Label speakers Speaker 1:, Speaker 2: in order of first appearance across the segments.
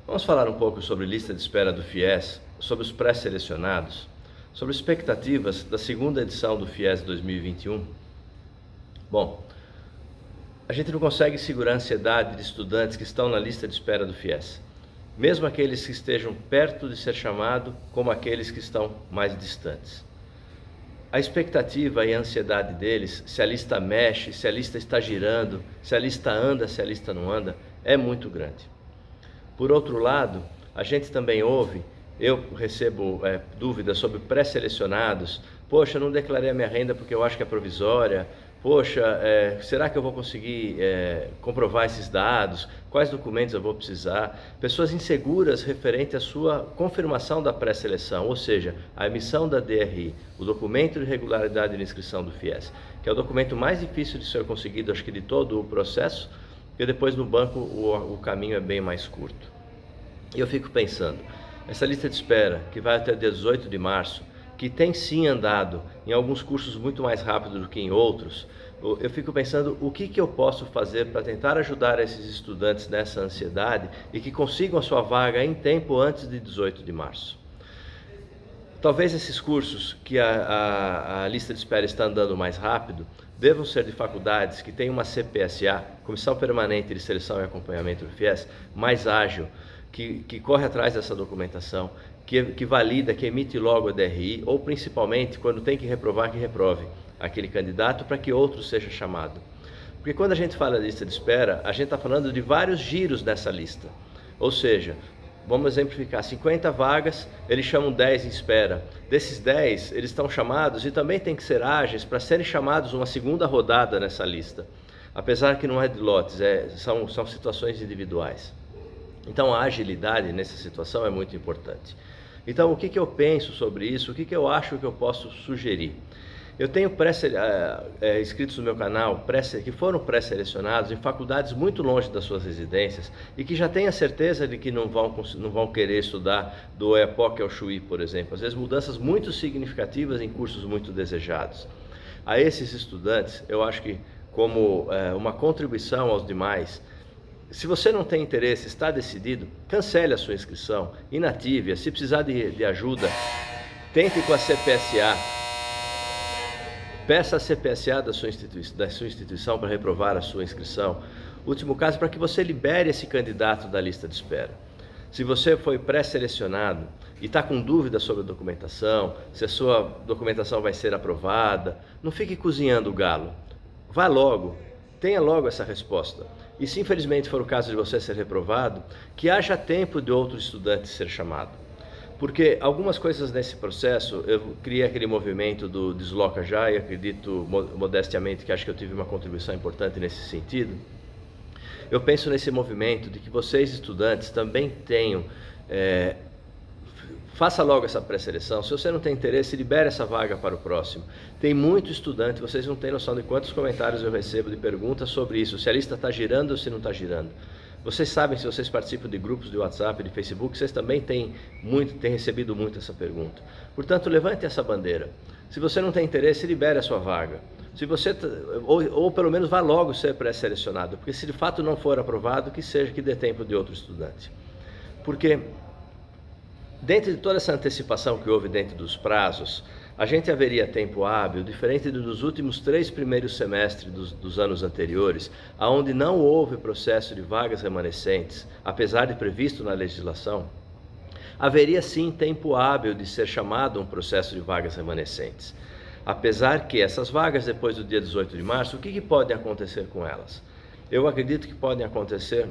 Speaker 1: Vamos falar um pouco sobre lista de espera do FIES, sobre os pré-selecionados, sobre expectativas da segunda edição do FIES 2021. Bom, a gente não consegue segurar a ansiedade de estudantes que estão na lista de espera do FIES, mesmo aqueles que estejam perto de ser chamado, como aqueles que estão mais distantes. A expectativa e a ansiedade deles, se a lista mexe, se a lista está girando, se a lista anda, se a lista não anda, é muito grande. Por outro lado, a gente também ouve, eu recebo dúvidas sobre pré-selecionados. Poxa, não declarei a minha renda porque eu acho que é provisória. Poxa, será que eu vou conseguir comprovar esses dados? Quais documentos eu vou precisar? Pessoas inseguras referente à sua confirmação da pré-seleção, ou seja, a emissão da DRI, o documento de regularidade de inscrição do FIES, que é o documento mais difícil de ser conseguido, acho que de todo o processo, porque depois no banco o caminho é bem mais curto. E eu fico pensando, essa lista de espera que vai até dia 18 de março, que tem sim andado em alguns cursos muito mais rápido do que em outros, eu fico pensando o que eu posso fazer para tentar ajudar esses estudantes nessa ansiedade e que consigam a sua vaga em tempo antes de 18 de março. Talvez esses cursos que a lista de espera está andando mais rápido devam ser de faculdades que têm uma CPSA, Comissão Permanente de Seleção e Acompanhamento do FIES, mais ágil, que corre atrás dessa documentação, que valida, que emite logo a DRI, ou principalmente, quando tem que reprovar, que reprove aquele candidato para que outro seja chamado. Porque quando a gente fala de lista de espera, a gente está falando de vários giros nessa lista. Ou seja, vamos exemplificar, 50 vagas, eles chamam 10 em espera. Desses 10, eles estão chamados e também tem que ser ágeis para serem chamados uma segunda rodada nessa lista. Apesar que não é de lotes, são situações individuais. Então a agilidade nessa situação é muito importante. Então o que eu penso sobre isso, o que eu acho que eu posso sugerir? Eu tenho inscritos no meu canal que foram pré-selecionados em faculdades muito longe das suas residências e que já têm a certeza de que não vão querer estudar do EPOC ao Chuí, por exemplo. Às vezes mudanças muito significativas em cursos muito desejados. A esses estudantes, eu acho que como uma contribuição aos demais, se você não tem interesse, está decidido, cancele a sua inscrição, inative-a. Se precisar de ajuda, tente com a CPSA. Peça a CPSA da sua instituição para reprovar a sua inscrição. Último caso, para que você libere esse candidato da lista de espera. Se você foi pré-selecionado e está com dúvida sobre a documentação, se a sua documentação vai ser aprovada, não fique cozinhando o galo. Vá logo, tenha logo essa resposta. E se infelizmente for o caso de você ser reprovado, que haja tempo de outro estudante ser chamado. Porque algumas coisas nesse processo, eu criei aquele movimento do Desloca Já, e acredito modestamente que acho que eu tive uma contribuição importante nesse sentido. Eu penso nesse movimento de que vocês estudantes também tenham, faça logo essa pré-seleção. Se você não tem interesse, libere essa vaga para o próximo. Tem muito estudante, vocês não têm noção de quantos comentários eu recebo de perguntas sobre isso, se a lista está girando ou se não está girando. Vocês sabem, se vocês participam de grupos de WhatsApp, de Facebook, vocês também têm recebido muito essa pergunta. Portanto, levante essa bandeira. Se você não tem interesse, libere a sua vaga. Se você, ou pelo menos vá logo ser pré-selecionado, porque se de fato não for aprovado, que dê tempo de outro estudante. Porque dentro de toda essa antecipação que houve dentro dos prazos, a gente haveria tempo hábil, diferente dos últimos 3 primeiros semestres dos anos anteriores, onde não houve processo de vagas remanescentes, apesar de previsto na legislação, haveria sim tempo hábil de ser chamado um processo de vagas remanescentes. Apesar que essas vagas, depois do dia 18 de março, o que pode acontecer com elas? Eu acredito que podem acontecer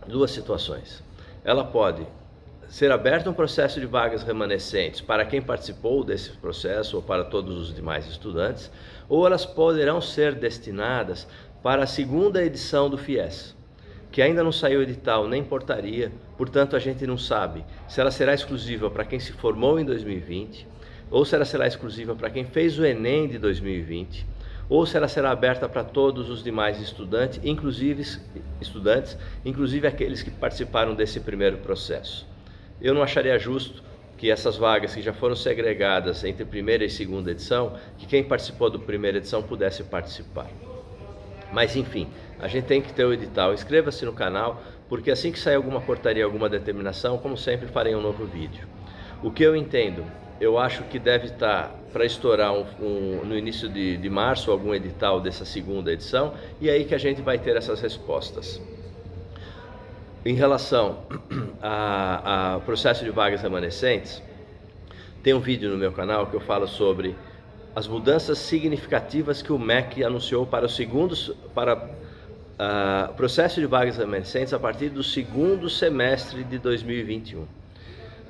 Speaker 1: 2 situações. Ela pode ser aberto um processo de vagas remanescentes para quem participou desse processo ou para todos os demais estudantes, ou elas poderão ser destinadas para a segunda edição do FIES, que ainda não saiu edital nem portaria, portanto a gente não sabe se ela será exclusiva para quem se formou em 2020, ou se ela será exclusiva para quem fez o Enem de 2020, ou se ela será aberta para todos os demais estudantes, inclusive aqueles que participaram desse primeiro processo. Eu não acharia justo que essas vagas que já foram segregadas entre primeira e segunda edição, que quem participou da primeira edição pudesse participar. Mas enfim, a gente tem que ter o edital. Inscreva-se no canal, porque assim que sair alguma portaria, alguma determinação, como sempre, farei um novo vídeo. O que eu entendo, eu acho que deve estar para estourar no início de março algum edital dessa segunda edição, e é aí que a gente vai ter essas respostas. Em relação ao processo de vagas remanescentes, tem um vídeo no meu canal que eu falo sobre as mudanças significativas que o MEC anunciou para o processo de vagas remanescentes a partir do segundo semestre de 2021.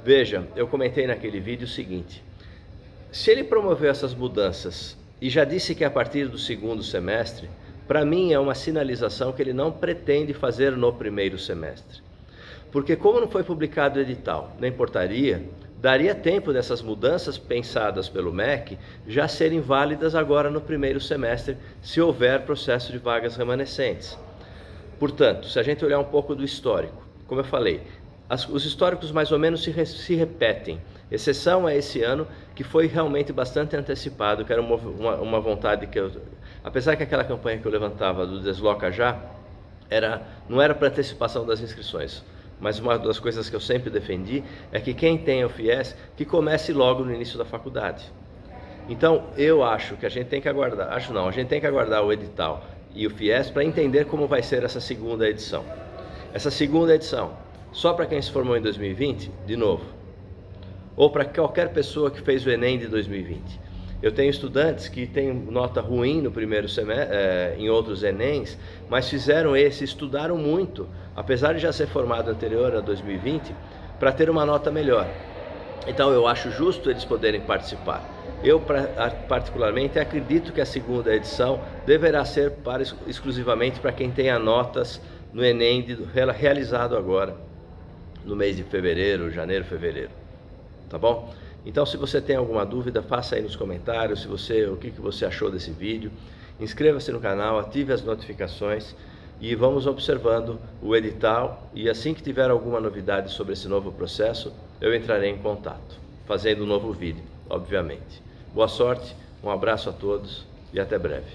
Speaker 1: Veja, eu comentei naquele vídeo o seguinte: se ele promoveu essas mudanças e já disse que é a partir do segundo semestre, para mim é uma sinalização que ele não pretende fazer no primeiro semestre. Porque como não foi publicado o edital nem portaria, daria tempo dessas mudanças pensadas pelo MEC já serem válidas agora no primeiro semestre, se houver processo de vagas remanescentes. Portanto, se a gente olhar um pouco do histórico, como eu falei, os históricos mais ou menos se repetem, exceção a esse ano, que foi realmente bastante antecipado, que era uma vontade que eu... Apesar que aquela campanha que eu levantava do Desloca Já, não era para antecipação das inscrições, mas uma das coisas que eu sempre defendi é que quem tem o FIES, que comece logo no início da faculdade. Então, eu acho que a gente tem que aguardar, a gente tem que aguardar o edital e o FIES para entender como vai ser essa segunda edição. Essa segunda edição, só para quem se formou em 2020, de novo, ou para qualquer pessoa que fez o Enem de 2020. Eu tenho estudantes que têm nota ruim no primeiro semestre, em outros Enems, mas fizeram estudaram muito, apesar de já ser formado anterior a 2020, para ter uma nota melhor. Então eu acho justo eles poderem participar. Eu particularmente acredito que a segunda edição deverá ser exclusivamente para quem tenha notas no Enem realizado agora, no mês de fevereiro, janeiro, fevereiro. Tá bom? Então, se você tem alguma dúvida, faça aí nos comentários o que você achou desse vídeo. Inscreva-se no canal, ative as notificações e vamos observando o edital. E assim que tiver alguma novidade sobre esse novo processo, eu entrarei em contato, fazendo um novo vídeo, obviamente. Boa sorte, um abraço a todos e até breve.